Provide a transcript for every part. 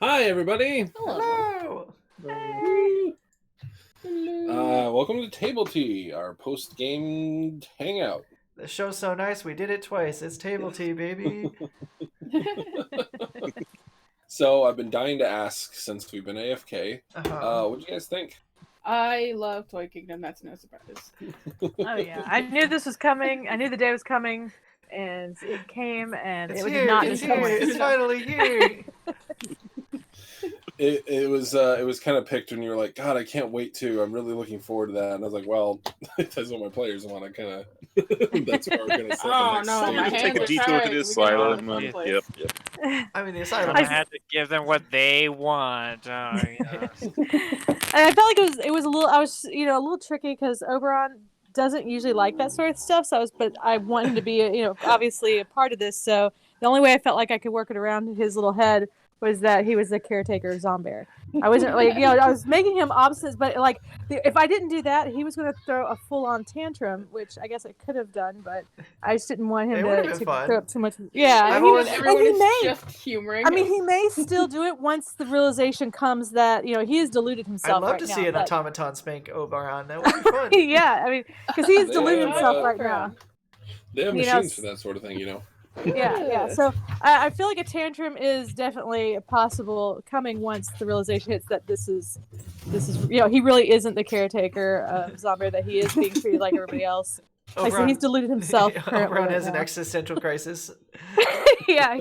Hi, everybody. Hello. Woo. Welcome to Table Tea, our post-game hangout. The show's so nice, we did it twice. It's table tea, baby. So I've been dying to ask since we've been AFK. Uh-huh. What do you guys think? I love Toy Kingdom. That's no surprise. Oh yeah, I knew this was coming. I knew the day was coming, and it came, and It's it here. did not It's disappoint. here. It's finally here. It was kind of picked when you were like, God, I can't wait to. I'm really looking forward to that. And I was like, well, that's what my players want. I kind of that's where we're gonna set the Oh next no, stage. my Take hands a are detour tied. to the We can go asylum. to one And, place. yep. I mean, the I'm asylum. gonna have to give them what they want. Oh, yes. And I felt like it was a little. I was a little tricky because Oberon doesn't usually like that sort of stuff. So but I want him to be obviously a part of this. So the only way I felt like I could work it around his little head was that he was the caretaker of Zombear. I wasn't like I was making him obstinate, but like if I didn't do that, he was going to throw a full-on tantrum, which I guess I could have done, but I just didn't want him It would've to been fun. throw up too much. Yeah, I've and always- Everyone he is may. just humoring. I mean, he may still do it once the realization comes that he has deluded I'd himself. love right to now, see an but- automaton spank Oberon. That would be fun. Yeah, I mean, because he's They deluded have, himself right now. They have You know, machines for that sort of thing, Yeah. So I feel like a tantrum is definitely possible coming once the realization hits that this is he really isn't the caretaker of Zombear, that he is being treated like everybody else. Like, so he's deluded himself. currently Oberon right has an now. existential crisis. yeah,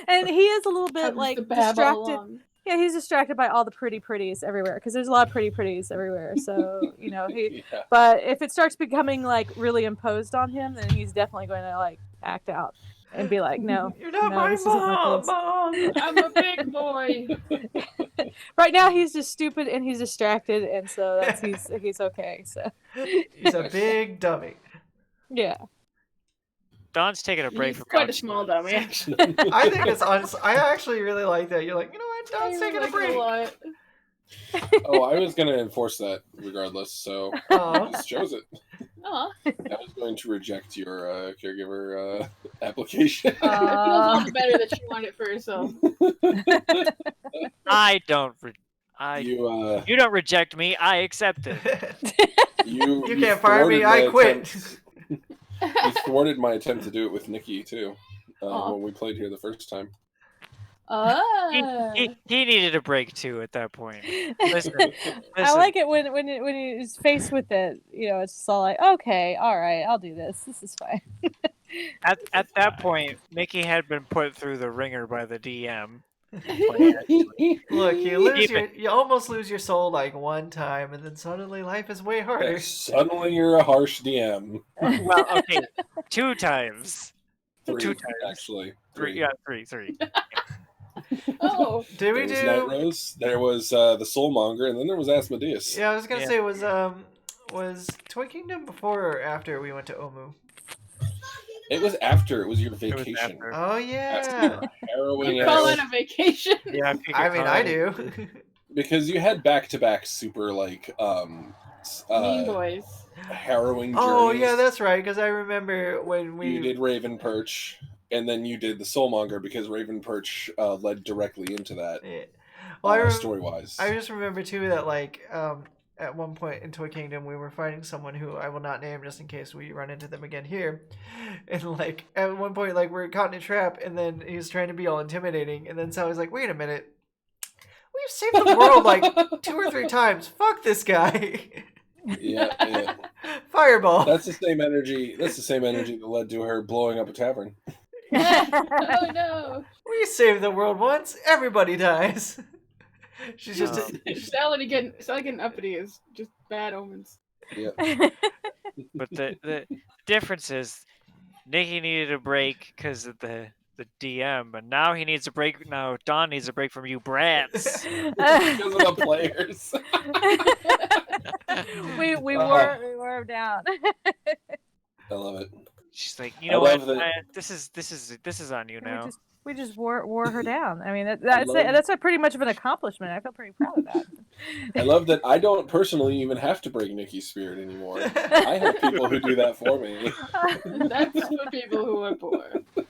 and he is a little bit like the bab all distracted. along. Yeah, he's distracted by all the pretties everywhere because there's a lot of pretties everywhere. So he. Yeah. But if it starts becoming like really imposed on him, then he's definitely going to like act out and be like, "No, You're not no, my this isn't my place." mom. I'm a big boy. Right now, he's just stupid and he's distracted, and so he's okay. So He's a big dummy. yeah, Don's taking a break He's from quite a Couch small Bros. dummy, actually. I think it's honest. I actually really like that. You're like, you know what? I Don's really taking a like it break. lot. Oh, I was gonna enforce that regardless, so Aw. I just chose it. Aw. I was going to reject your caregiver application. It feels a little better that you want it for yourself. I don't. you You don't reject me. I accept it. you You can't fire me, I quit. You thwarted my attempt to do it with Nikki too Aw. when we played here the first time. He needed a break too at that point. Listen, I like it when he's faced with it. It's just all like, okay, all right, I'll do this. This is fine. At that point, Mickey had been put through the ringer by the DM. Look, Keep you almost lose your soul like one time, and then suddenly life is way harder. Suddenly you're a harsh DM. Well, okay, 2 times. Three, 2 times. actually. Three. Yeah, three. Oh. Did There we was do? Night Rose, there was the Soulmonger, and then there was Asmodeus. Yeah, I was gonna Yeah. say was Toy Kingdom before or after we went to Omu? It was after. It was your was vacation. after. Oh yeah. Harrowing You call ass. that a vacation? Yeah, if you I could mean, call I it. do. Because you had back-to-back super Mean boys. harrowing Oh journeys. yeah, that's right. Because I remember when we You did Raven Perch, and then you did the Soulmonger because Raven Perch led directly into that Yeah. Well, story-wise. I just remember too that at one point in Toy Kingdom we were fighting someone who I will not name just in case we run into them again here, and at one point we're caught in a trap, and then he was trying to be all intimidating, and then Sally's like, "Wait a minute, we've saved the world like 2 or 3 times. Fuck this guy." yeah. Fireball. That's the same energy. That's the same energy that led to her blowing up a tavern. Oh no. We saved the world once. Everybody dies. She's just. Sally getting uppity is just bad omens. Yeah. But the difference is, Nikki needed a break because of the DM, but now he needs a break. Now Don needs a break from you brats. Because of the players. we wore him down. I love it. She's like, I you know what? love that- This is on you now. we just wore her down. I mean, love- that's a pretty much of an accomplishment. I feel pretty proud of that. I love that I don't personally even have to break Nikki's spirit anymore. I have people who do that for me. That's for people who are poor.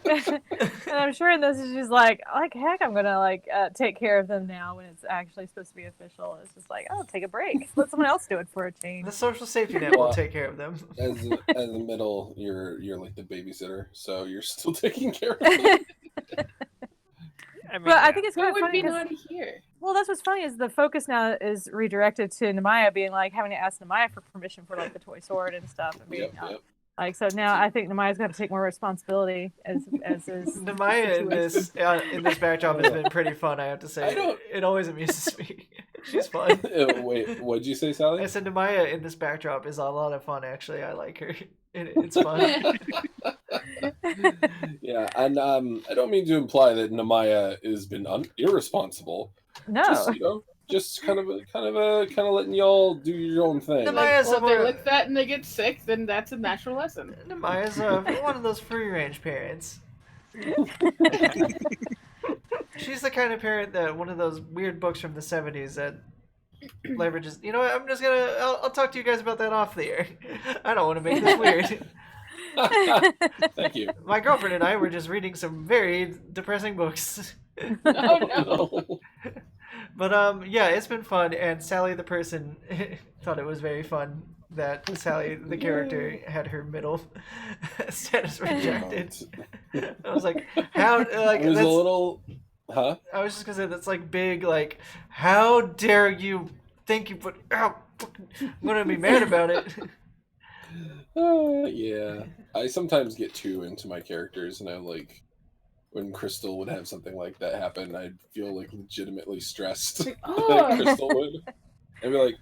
And I'm sure in this is just like heck, I'm gonna take care of them now when it's actually supposed to be official. It's just like, oh, take a break. Let someone else do it for a change. The social safety net will take care of them. As a middle, you're like the babysitter, so you're still taking care of them. I mean, But I yeah. think it's What kind of would funny be 'cause- naughty here? well, that's what's funny is the focus now is redirected to Namaya being like having to ask Namaya for permission for like the toy sword and stuff. I mean, Yep. like so now I think Namaya's got to take more responsibility as is. Namaya in this backdrop has been pretty fun, I have to say. I don't- It always amuses me. She's fun. Wait, what'd you say, Sally? I said Namaya in this backdrop is a lot of fun, actually. I like her. It's fun. Yeah, and I don't mean to imply that Namaya has been irresponsible. No, Just kind of letting y'all do your own thing. Namaya's Well, if they more- look fat and they get sick, then that's a natural lesson. Namaya's one of those free range parents. She's the kind of parent that one of those weird books from the 70s that leverages. You know what? I'll talk to you guys about that off the air. I don't want to make this weird. Thank you. My girlfriend and I were just reading some very depressing books. Oh no. But yeah, it's been fun, and Sally the person thought it was very fun that Sally the character had her middle status rejected. I was like, how? Like It was a that's, little, huh? I was just gonna say that's like big. Like, how dare you think you put? I'm gonna be mad about it. Yeah. I sometimes get too into my characters, and I'm like, when Crystal would have something like that happen, I'd feel like legitimately stressed that Oh. Crystal would. I'd be like,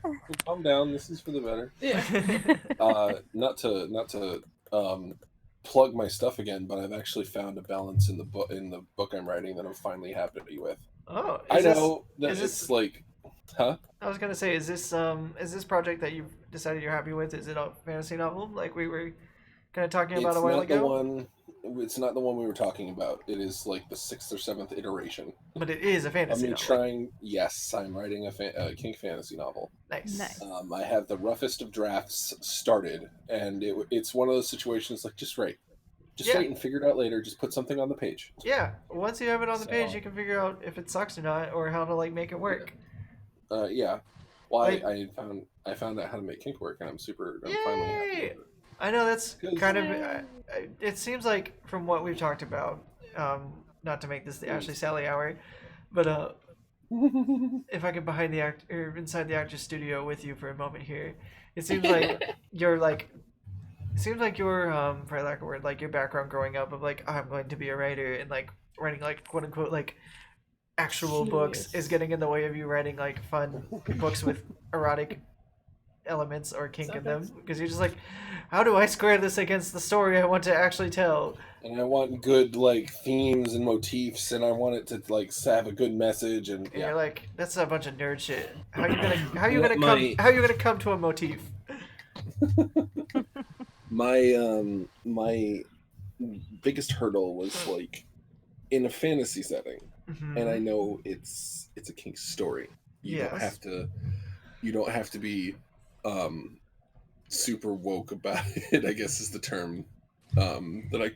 calm down, this is for the better. Yeah. Not to plug my stuff again, but I've actually found a balance in the book I'm writing that I'm finally happy with. Oh, I know that is it's this- like, huh? I was gonna say, is this project that you've decided you're happy with? Is it a fantasy novel like we were kind of talking about a while ago? It's not the one we were talking about. It is like the 6th or 7th iteration. But it is a fantasy I'm novel. trying. Yes, I'm writing a kink fantasy novel. Nice. Nice. I have the roughest of drafts started, and it's one of those situations like just write and figure it out later. Just put something on the page. Yeah. Once you have it on the page, So- you can figure out if it sucks or not, or how to like make it work. Yeah. Well, Like- I found out how to make kink work, and I'm finally happy Yay! with it. I know that's 'Cause- kind of. It seems like from what we've talked about, not to make this the Ashley Sally hour, but if I could behind the act or inside the actor's studio with you for a moment here, it seems like you're like. It seems like your for lack of a word, like your background growing up of like, I'm going to be a writer and like writing like quote unquote like actual books is getting in the way of you writing like fun books with erotic elements or kink in them, because you're just like, how do I square this against the story I want to actually tell? And I want good like themes and motifs, and I want it to like have a good message, and And yeah. you're like, that's a bunch of nerd shit. How you What gonna come to a motif? My biggest hurdle was like in a fantasy setting, Mhm. and I know it's a kink story. You don't Yes. have to be super woke about it, I guess is the term that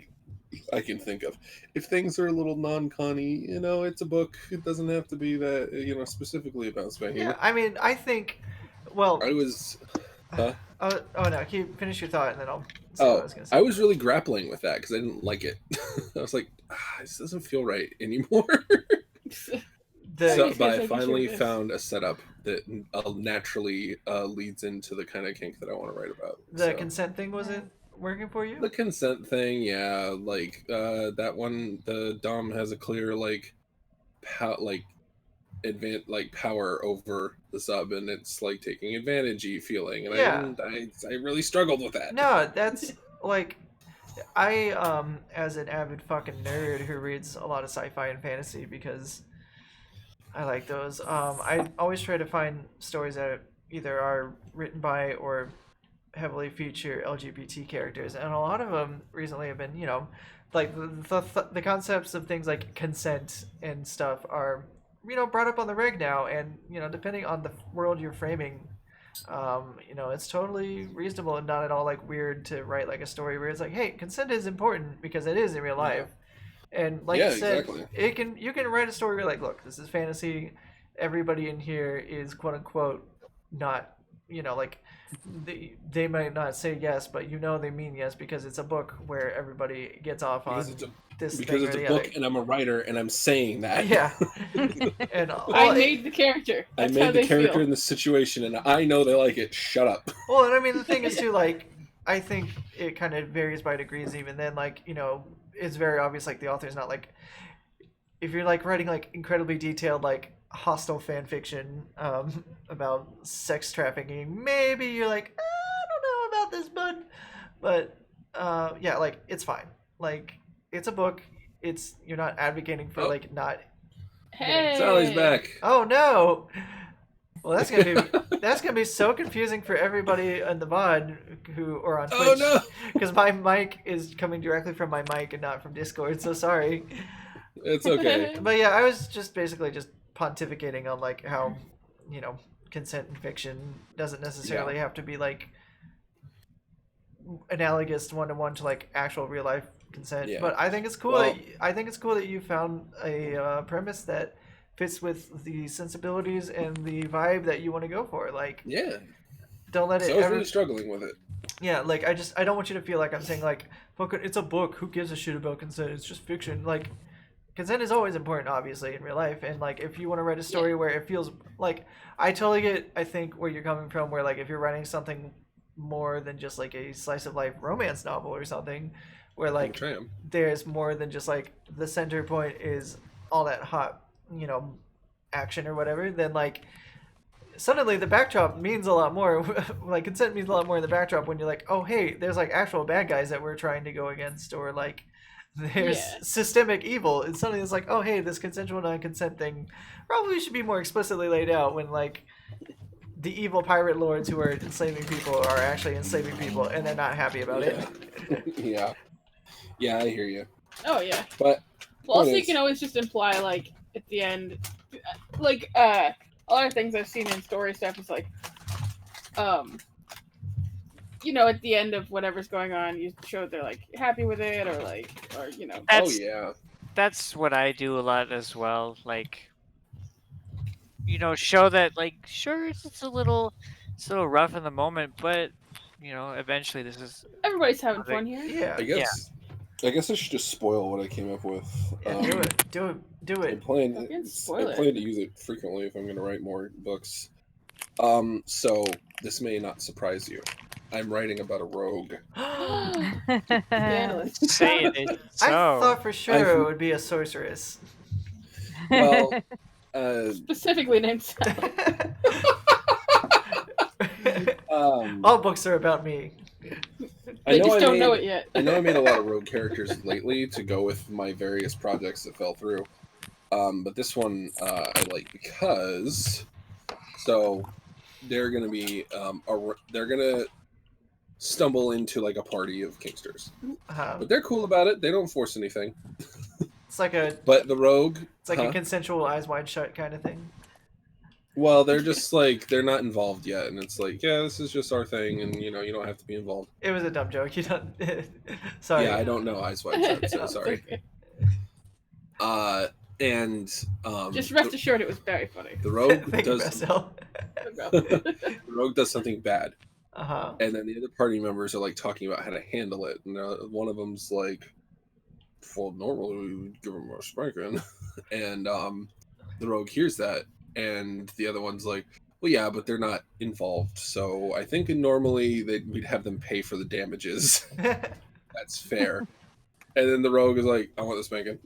I can think of. If things are a little non-conny, it's a book. It doesn't have to be that, specifically about spanking. Yeah, I mean, I think. Well, I was oh no, finish your thought and then I'll say what I was gonna say. I was really grappling with that because I didn't like it. I was like, this doesn't feel right anymore. The, But I like you finally should. found a setup that naturally leads into the kind of kink that I want to write about. the So, consent thing wasn't working for you? the consent thing, yeah, like that one, the Dom has a clear like power over the sub, and it's like taking advantage-y feeling, and Yeah. I really struggled with that. No, that's like I as an avid fucking nerd who reads a lot of sci-fi and fantasy because I like those. I always try to find stories that either are written by or heavily feature LGBT characters, and a lot of them recently have been, like the concepts of things like consent and stuff are brought up on the reg now, and depending on the world you're framing, it's totally reasonable and not at all like weird to write like a story where it's like, hey, consent is important because it is in real life. And like Yeah, you said, exactly. you can write a story where like, look, this is fantasy. Everybody in here is quote unquote not, like they might not say yes, but they mean yes because it's a book where everybody gets off on this because thing it's or a the book other. and I'm a writer and I'm saying that. Yeah. And I made the character. I That's how made the they character feel. in the situation and I know they like it. Shut up. well, and I mean the thing is too, like I think it kind of varies by degrees. Even then, like it's very obvious. Like the author's not like, if you're like writing like incredibly detailed like hostile fan fiction about sex trafficking, maybe you're like, I don't know about this, bud. But yeah, like it's fine. Like it's a book. You're not advocating for like not. Hey, Sally's back. Oh no. Well, that's gonna be so confusing for everybody on the VOD or on Twitch. Oh no. Because my mic is coming directly from my mic and not from Discord. So sorry. It's okay. But yeah, I was just basically just pontificating on like how consent in fiction doesn't necessarily have to be like analogous one-to-one to like actual real life consent. Yeah. But I think it's cool. Well- I think it's cool that you found a premise that fits with the sensibilities and the vibe that you want to go for. Like, Yeah. don't let it So I was ever. really struggling with it. Yeah, like I don't want you to feel like I'm saying like, fuck it, it's a book. Who gives a shit about consent? It's just fiction. Like, consent is always important, obviously, in real life. And like, if you want to write a story where it feels like, I totally get, I think where you're coming from. Where like, if you're writing something more than just like a slice of life romance novel or something, where like Tram. there's more than just like the center point is all that hot, action or whatever, then like suddenly the backdrop means a lot more. Like consent means a lot more in the backdrop when you're like, oh hey, there's like actual bad guys that we're trying to go against, or like there's systemic evil. And suddenly it's like, oh hey, this consensual non-consent thing probably should be more explicitly laid out when like the evil pirate lords who are enslaving people are actually enslaving people and they're not happy about it. Yeah. Yeah, I hear you. Oh yeah. But Well, also point you is- can always just imply like at the end, like a lot of things I've seen in story stuff is like, at the end of whatever's going on, you show they're like happy with it, or That's Oh yeah. that's what I do a lot as well. Like, show that like sure it's a little rough in the moment, but eventually this is everybody's having fun here. Yeah. I guess I should just spoil what I came up with. Yeah, do I it. plan Fucking spoil I it. plan to use it frequently if I'm going to write more books. So this may not surprise you. I'm writing about a rogue. Scandalous. say it. I So thought for sure it would be a sorceress. Well, Specifically named Sally. All books are about me. I They know just I don't made, know it yet. I know I made a lot of rogue characters lately to go with my various projects that fell through. But this one I like because they're gonna be they're gonna stumble into like a party of Kingsters, but they're cool about it. They don't force anything. It's like a But the rogue, a consensual eyes wide shut kind of thing. well, they're just like they're not involved yet, and it's like, yeah, this is just our thing, and you don't have to be involved. It was a dumb joke. You don't. Sorry. Yeah, I don't know Eyes Wide Shut, so It's sorry. okay. And Just rest assured, it was very funny. the rogue Thank you, does Marcel. the rogue does something bad, Uh-huh. and then the other party members are like talking about how to handle it, and one of them's like, well, normally we would give him a spanking, and the rogue hears that, and the other one's like, well, yeah, but they're not involved, so I think normally we'd have them pay for the damages. That's fair. And then the rogue is like, I want the spanking.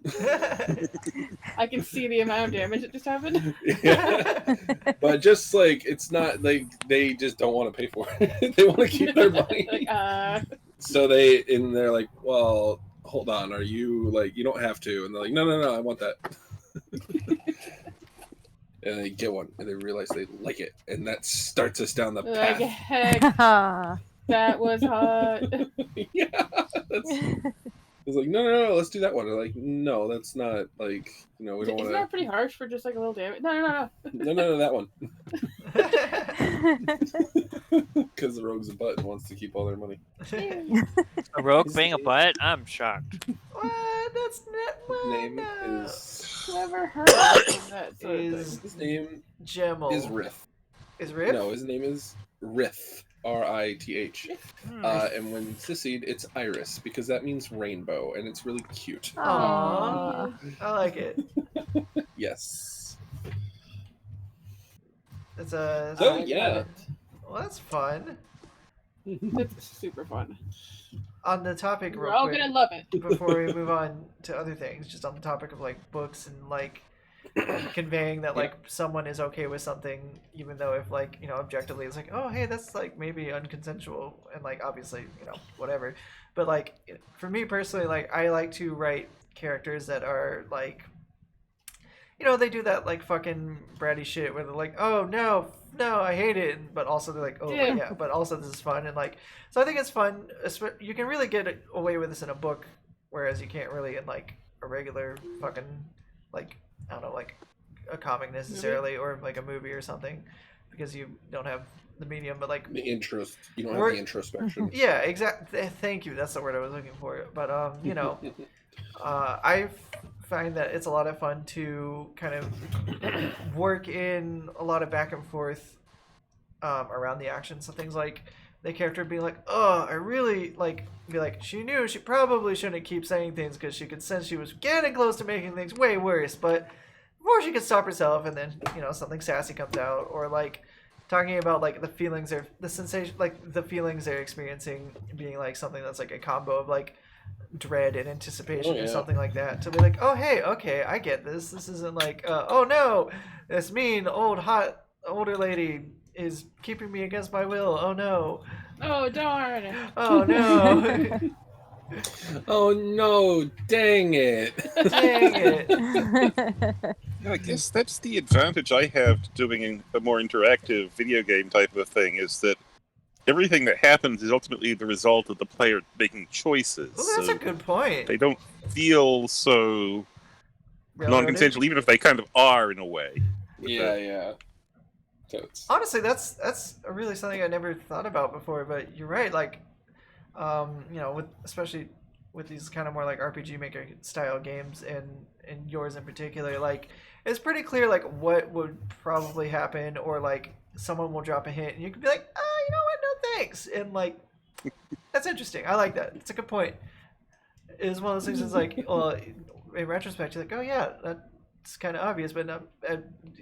I can see the amount of damage that just happened. Yeah. But just like it's not like they just don't want to pay for it. They want to keep their money. Like, So they're like, well, hold on, are you like you don't have to? And they're like, no, I want that. And they get one, and they realize they like it, and that starts us down the like path. heck, that was hot. Yeah, that's It's like, no, let's do that one. They're like, no, that's not like, we don't Isn't want that pretty harsh for just like a little damage? No. no, that one. Because the rogue's a butt and wants to keep all their money. A rogue being a butt? I'm shocked. What? That's not His what? name No. is Never heard of that sort of Is thing. his name Gemel. is Riff. Is Riff? No, his name is Riff. Rith. Hmm. And when sissied, it's Iris because that means rainbow, and it's really cute. Aww. I like it. Yes. It's a. So I got yeah. it. Well, that's fun. That's super fun. On the topic, We're real all quick, gonna love it. before we move on to other things, just on the topic of like books and like conveying that like someone is okay with something, even though if like objectively it's like, oh hey, that's like maybe unconsensual, and like obviously whatever, but like for me personally, like I like to write characters that are like, they do that like fucking bratty shit where they're like, oh no, I hate it, but also they're like, oh yeah, but also this is fun, and like, so I think it's fun. You can really get away with this in a book, whereas you can't really in like a regular fucking like, I don't know, like a comic necessarily, or like a movie or something, because you don't have the medium, but like The interest. You don't have the introspection. yeah, exactly. Thank you. That's the word I was looking for. But I find that it's a lot of fun to kind of work in a lot of back and forth around the action. So things like the character being like, oh, I really be like, she knew she probably shouldn't keep saying things because she could sense she was getting close to making things way worse, but before she could stop herself, and then something sassy comes out, or like talking about like the feelings or the sensation, like the feelings they're experiencing being like something that's like a combo of like dread and anticipation or something like that, to be like, oh hey, okay, I get this isn't like oh no, this mean hot older lady is keeping me against my will, oh no, Oh darn! oh no. Oh no, dang it. Dang it. Yeah, I guess that's the advantage I have to doing a more interactive video game type of thing, is that everything that happens is ultimately the result of the player making choices. Well, that's so a good point. they don't feel so non-consensual, even if they kind of are in a way. Yeah. Totes. Honestly, that's really something I never thought about before, but you're right, like with especially with these kind of more like RPG Maker style games, and yours in particular, like it's pretty clear like what would probably happen, or like someone will drop a hint and you can be like, oh, you know what, no thanks, and like that's interesting. I like that. It's a good point. It's one of those things that's like, well, in retrospect you're like, oh yeah, that's kind of obvious, but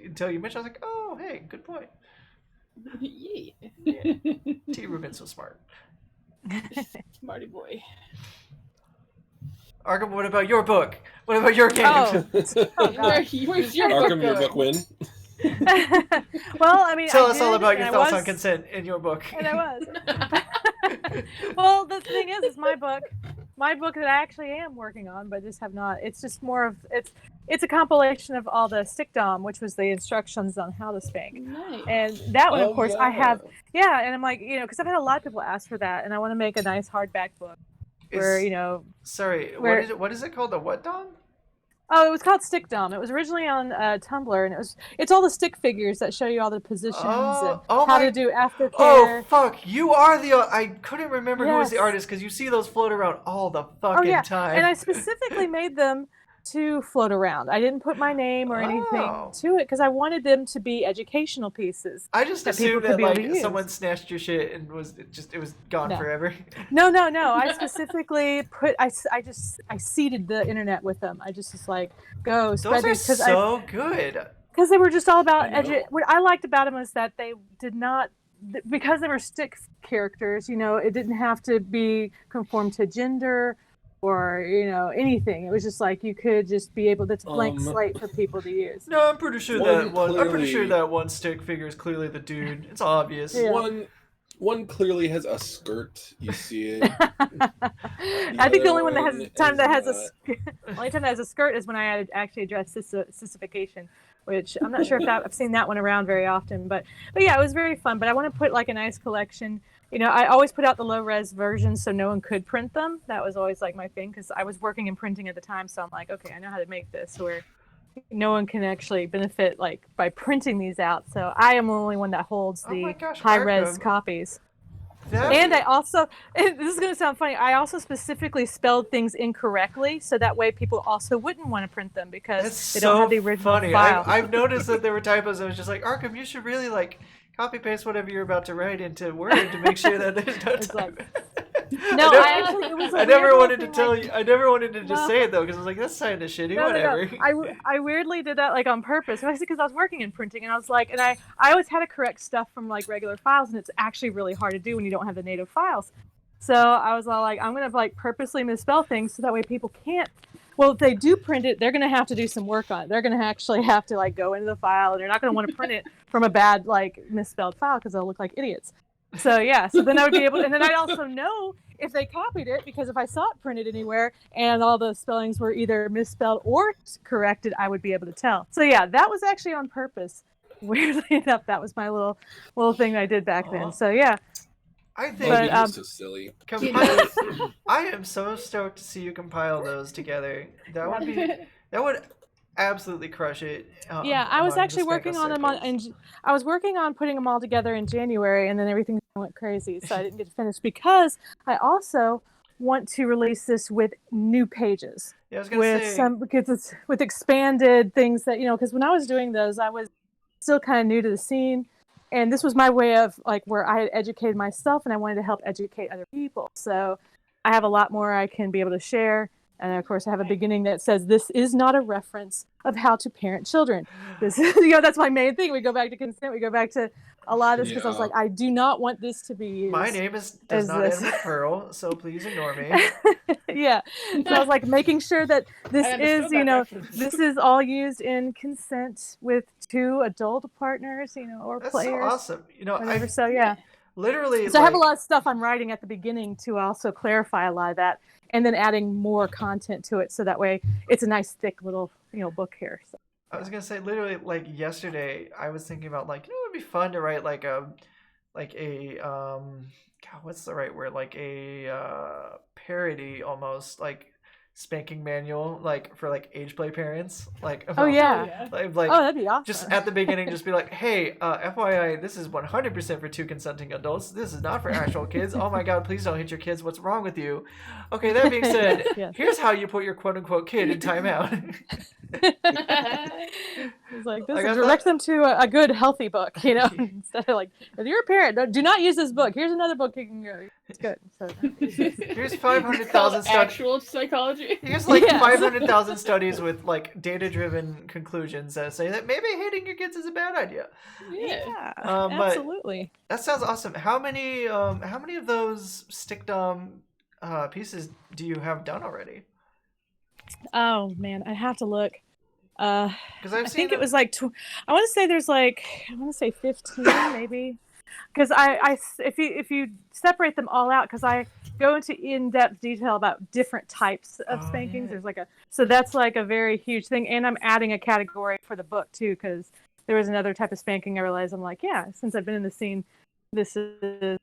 until you mentioned, I was like, oh hey, good point. Yeah. T. Ruben's so smart. Smarty boy. Arkham, what about your book? What about your game? Oh. Where's your Arkham, book your going? book win. Well, I mean, Tell I us all did, about your and thoughts I on was- consent in your book. And I was. Well, the thing is my book that I actually am working on, but just have not. It's just more of it's a compilation of all the stick dom, which was the instructions on how to spank. Nice. And that one, Oh, of course, I have. Yeah, and I'm like, because I've had a lot of people ask for that, and I want to make a nice hardback book where Sorry, where- what is it called? The what dom? Oh, it was called Stick Dom. It was originally on Tumblr, and it's all the stick figures that show you all the positions and how to do aftercare. Oh fuck! You are the. I couldn't remember who was the Yes. artist because you see those float around all the fucking time. And I specifically made them to float around. I didn't put my name or anything Oh. to it because I wanted them to be educational pieces. I just that people assumed could that be able to like use. someone snatched your shit and it was gone No. forever. No. I specifically I seeded the internet with them. I just was like, go spread Those are these so good. because they were just all about I know. what I liked about them was that they did not, because they were stick characters, it didn't have to be conform to gender or anything. It was just like you could just be able to blank slate for people to use. No, I'm pretty sure One that one stick figure is clearly the dude. It's obvious. Yeah. One clearly has a skirt. You see it. I think the only one that has one time that has is only time that has a skirt is when I actually address sissification. which I'm not sure if I've seen that one around very often. But yeah, it was very fun. But I want to put like a nice collection. I always put out the low res versions so no one could print them. That was always like my thing because I was working in printing at the time. So I'm like, okay, I know how to make this where no one can actually benefit like by printing these out. So I am the only one that holds Oh my the gosh, high res Arkham. copies. That- And I also, and this is going to sound funny, I also specifically spelled things incorrectly so that way people also wouldn't want to print them because That's they don't so have the original funny. file. I've noticed that there were typos. I was just like, Arkham, you should really like copy paste whatever you're about to write into Word to make sure that there's no It's typo. No, I I actually, it was a I never weird wanted to thing, tell like- you. I never wanted to just No. say it though, because I was like, that's kind of shitty. No, Whatever. I weirdly did that like on purpose, especially because I was working in printing and I was like, and I always had to correct stuff from like regular files and it's actually really hard to do when you don't have the native files. So I was all like, I'm going to like purposely misspell things so that way people can't. Well, if they do print it, they're going to have to do some work on it. They're going to actually have to like go into the file and they're not going to want to print it from a bad like misspelled file because they'll look like idiots. So yeah, so then I would be able to, and then I'd also know if they copied it because if I saw it printed anywhere and all the spellings were either misspelled or corrected, I would be able to tell. So yeah, that was actually on purpose. Weirdly enough, that was my little thing I did back then. So yeah, I think But, You're so silly. compile. I am so stoked to see you compile those together. That would absolutely crush it. yeah, I was among actually the working on them circles. I was working on putting them all together in January, and then everything went crazy, so I didn't get to finish because I also want to release this with new pages. Yeah, I was gonna With say. some because it's with expanded things that because when I was doing those I was still kind of new to the scene and this was my way of like where I had educated myself and I wanted to help educate other people, so I have a lot more I can be able to share. And of course I have a beginning that says this is not a reference of how to parent children. This is that's my main thing. We go back to consent, we go back to a lot of this because I was Yeah. like, I do not want this to be used. My name does as not this. end with Pearl, so please ignore me. Yeah, so I was like making sure that this I understood is that reference. this is all used in consent with two adult partners or That's players so awesome. whatever. I So yeah, literally. so I have a like- lot of stuff I'm writing at the beginning to also clarify a lot of that and then adding more content to it so that way it's a nice thick little book here. So I was gonna say literally like yesterday I was thinking about like it would be fun to write like a God, what's the right word, like a parody almost like spanking manual like for like age play parents like oh about, yeah, like oh that'd be awesome. just at the beginning just be like, hey, FYI, this is 100% for two consenting adults, this is not for actual kids, oh my god, please don't hit your kids, what's wrong with you? Okay, that being said, Yes. here's how you put your quote-unquote kid in timeout. It's like this Like, I direct thought- them to a good healthy book, instead of like if you're a parent, do not use this book. Here's another book you can go. It's good. So Here's 500,000 studies. actual psychology. Here's like Yeah. 500,000 studies with like data-driven conclusions that say that maybe hating your kids is a bad idea. Yeah. But- absolutely. That sounds awesome. How many of those stick-dom pieces do you have done already? Oh man, I have to look. Because I think it was like I want to say there's like 15 maybe. Because if you separate them all out, because I go into in-depth detail about different types of Oh, spankings. yeah. There's so that's like a very huge thing, and I'm adding a category for the book too, because there was another type of spanking I realized I'm like, yeah, since I've been in the scene, this is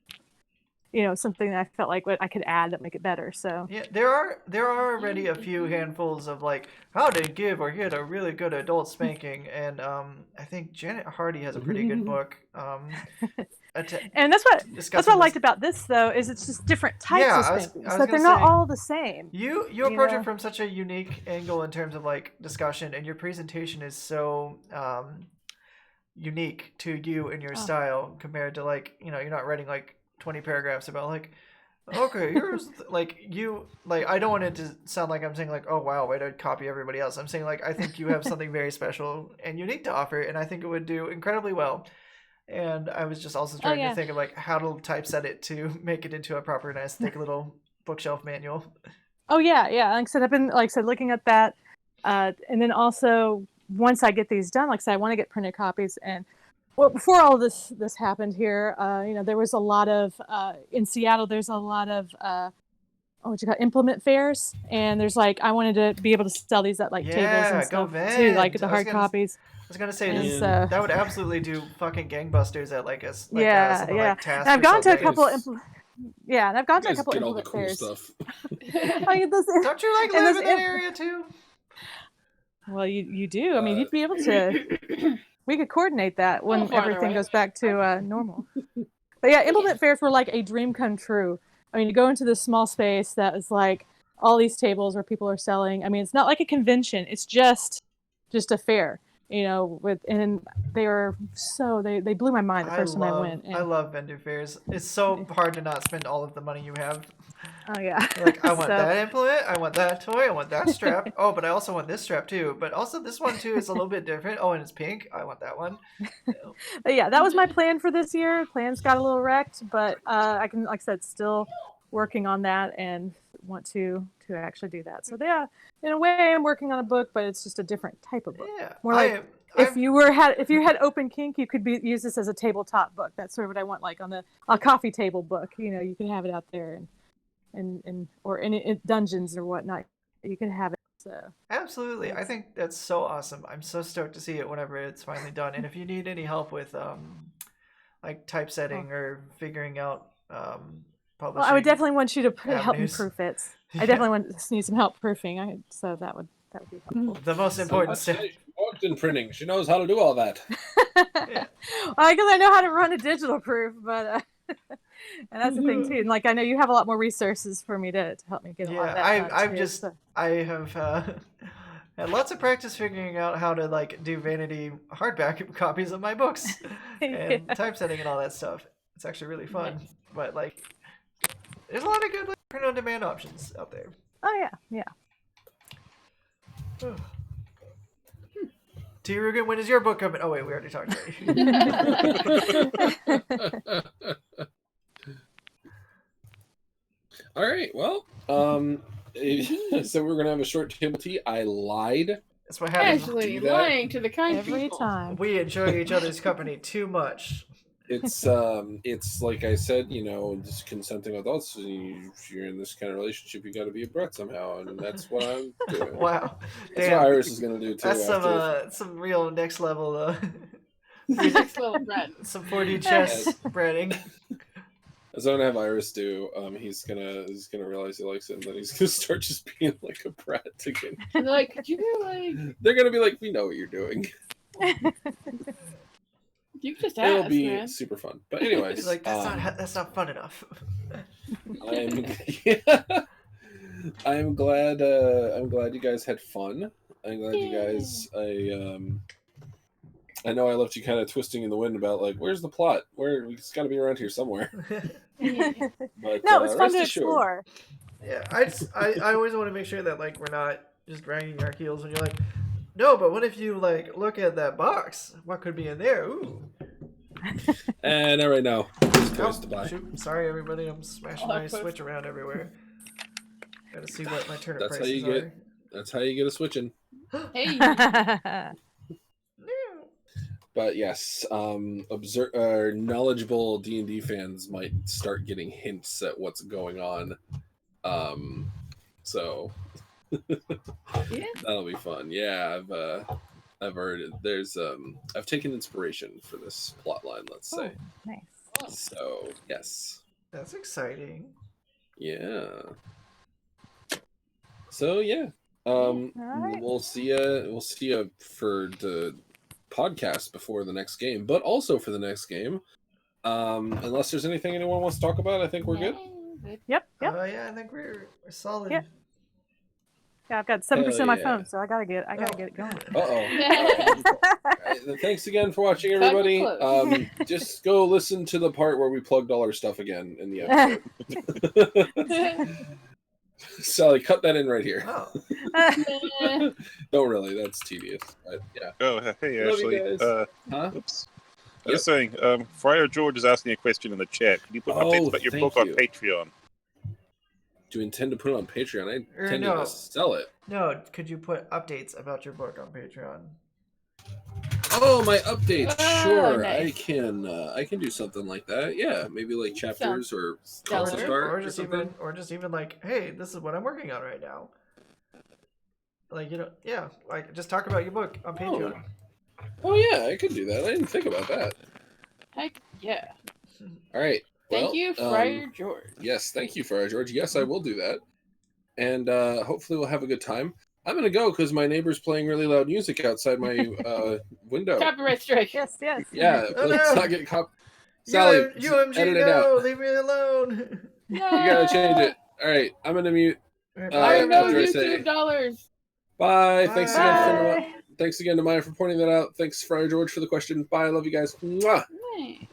something that I felt like what I could add that make it better. So Yeah, there are already a few handfuls of like how to give or get a really good adult spanking, and I think Janet Hardy has a pretty good book. and that's what Discussing I this. liked about this though, is it's just different types Yeah, of I was spankings, gonna but they're not say- all the same. You approach know? it from such a unique angle in terms of like discussion, and your presentation is so unique to you and your Oh. style compared to like you're not writing like 20 paragraphs about like okay here's like you like I don't want it to sound like I'm saying like, oh wow, way to copy everybody else. I'm saying like I think you have something very special and unique to offer, and I think it would do incredibly well. And I was just also trying yeah. to think of like how to typeset it to make it into a proper nice thick little bookshelf manual. Oh yeah. Like I said, I've been looking at that, and then also once I get these done, like I said, I want to get printed copies. And well, before all this happened here, there was a lot of in Seattle. There's a lot of implement fairs, and there's like I wanted to be able to sell these at like tables Yeah, and go stuff too, like vend. the I was hard gonna- copies. I was gonna say And this, so- that would absolutely do fucking gangbusters at like something Yeah. like Task And I've or gone to a something. couple. Yes. Yeah, and I've gone You to a guys couple get all the implement cool fairs. stuff. I get those- Don't you like and live those in that imp- area too? Well, you do. I mean, you'd be able to. We could coordinate that when farther everything away. goes back to normal. But yeah, implement fairs were like a dream come true. I mean, to go into this small space that is like all these tables where people are selling. I mean, it's not like a convention. It's just a fair, you know. And they were they blew my mind the first time I went. I love vendor fairs. It's so hard to not spend all of the money you have. Oh yeah. You're like, I want So- that implement, I want that toy, I want that strap. Oh, but I also want this strap too. But also this one too is a little bit different. Oh, and it's pink. I want that one. But yeah, that was my plan for this year. Plans got a little wrecked, but I can, like I said, still working on that and want to actually do that. So yeah, in a way, I'm working on a book, but it's just a different type of book. Yeah. More like if you had Open Kink, you could use this as a tabletop book. That's sort of what I want, like on a coffee table book. You know, you could have it out there or in dungeons or whatnot. You could have it. So Absolutely. I think that's so awesome. I'm so stoked to see it whenever it's finally done. And if you need any help with like typesetting or figuring out publishing. well, I would definnely want you to help me avenues. proof it. Yeah. I definitely need some help proofing. So that would be helpful. The most important step. She worked in printing. She knows how to do all that. Yeah. Well, because I know how to run a digital proof, but and that's the thing too. And like I know you have a lot more resources for me to help me get a lot of that. Yeah, done, I've too, just so. I have had lots of practice figuring out how to like do vanity hardback copies of my books and typesetting and all that stuff. It's actually really fun. But like, there's a lot of good like, print on demand options out there. Oh yeah. T. Rugen, when is your book coming? Oh wait, we already talked about it. All right. Well, so we're gonna have a short table tea. I lied. That's what happens. Casually do that. lying to the kind Every people. time. We enjoy each other's company too much. It's like I said, you know, just consenting adults. If you're in this kind of relationship, you got to be a bret somehow, and that's what I'm doing. Wow, That's damn, what Iris is gonna do too. that's after. some real next level Next level bread. some 4D chess breading. As I'm gonna have Iris do, he's gonna realize he likes it, and then he's gonna start just being like a brat again. And they're like, could you do like They're gonna be like, "We know what you're doing." you could just It'll ask, be man. super fun. But anyways, He's like, that's not fun enough. I'm glad you guys had fun. I'm glad you guys. I know I left you kind of twisting in the wind about like, where's the plot? It's got to be around here somewhere. But, No, it's fun rest to assured- explore. Yeah, I always want to make sure that like we're not just dragging our heels when you're like, no, but what if you like look at that box? What could be in there? Ooh. And not right now. It's close to buy. Shoot. Sorry, everybody. I'm smashing Oh, my close. Switch around everywhere. Gotta see what my turnip That's how prices you get- are. That's how you get a switching. Hey, But yes, knowledgeable D&D fans might start getting hints at what's going on. So Yeah. that'll be fun. Yeah, I've heard there's I've taken inspiration for this plot line, let's say. Nice. So yes. That's exciting. Yeah. So yeah. Alright. We'll see you for the podcast before the next game, but also for the next game. Unless there's anything anyone wants to talk about, I think we're good. Yep. Yeah, I think we're solid. Yeah. Yeah, I've got 7% on my yeah. phone, so I gotta get it going. Thanks again for watching, Cut everybody. close. Just go listen to the part where we plugged all our stuff again in the episode. Sally, cut that in right here. Oh, Don't really, that's tedious. But yeah. Oh, hey, Love you Ashley. guys. Huh? Oops. I was saying, Friar George is asking a question in the chat. Can you put updates about your thank book on you. Patreon? Do you intend to put it on Patreon? I Or intend no. to sell it. no, could you put updates about your book on Patreon? Oh, my updates. Oh, Sure, nice. I can do something like that. Yeah, maybe like chapters or concept stellar. art or just something. even like, hey, this is what I'm working on right now. Like, you know, yeah, like just talk about your book on Patreon. Oh yeah, I could do that. I didn't think about that. Heck yeah. All right. Thank well, you, Friar George. Yes, thank you, Friar George. Yes, I will do that, and hopefully we'll have a good time. I'm gonna go because my neighbor's playing really loud music outside my window. Copyright strike. Yes, yes. Yeah, Oh, let's no. not get caught. Sally, UMG, edit it no, out. leave me alone. You gotta change it. All right, I'm gonna mute. Alright, Uh, I bye, know after I everyone. say- YouTube dollars. Bye. Bye. Thanks again to Maya for pointing that out. Thanks, Friar George, for the question. Bye. I love you guys. Mwah. Nice.